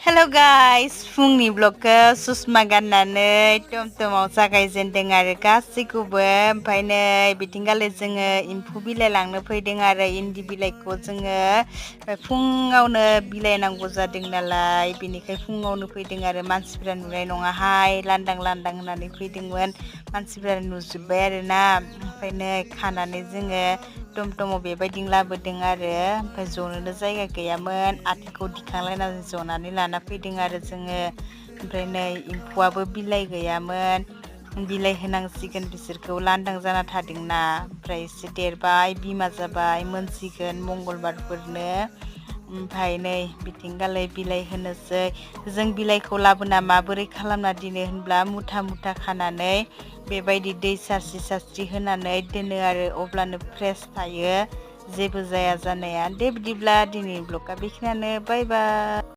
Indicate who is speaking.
Speaker 1: Hello guys, फुंनि ब्लगखौ सुषमा गाननानै टमटमाव जागायजेनदों आरो गासैखौबो ओमफ्राय नै बिथिंगाले जोङो एम्फौ बिलाइ लांनो फैदों आरो इन्दि बिलाइखौ जोङो फुङावनो बिलाइ नांगौ जादों नालाय बेनिखाय फुङावनो फैदों आरो मानसिफ्रा नुनाय नङाहाय लांदां लांदां होननानै फैदोंमोन मानसिफ्रा नुजोब्बाय आरोना ओमफ्राय नै खानानै जोङो टमटमाव बेबायदिनो लाबोदों आरो ओमफ्राय जनोनो जायगा गैयामोन आथिंखौ दिखांलायनानै जनानै लाना फैदों आरो जोङो ओमफ्राय नै एम्फौआबो बिलाइ गैयामोन बिलाइ होनांसिगोन बिसोरखौ लांदां जाना थादोंना ओमफ्राय एसे देरबाय बिमा जाबाय मोनसिगोन मंगलबारफोरनो ओमफ्राय नै बिथिंगालै बिलाइ होनोसै जों बिलाइखौ लाबोना माबोरै खालामना दोनो होनब्ला मुथा मुथा खानानै बेबायदि दै सारस्रि सारस्रि होनानै दोनो आरो अब्लानो फ्रेस थायो जेबो जाया जानाया दे बिदिब्ला दिनैनि ब्लगआ बेखिनियानो बाय बाय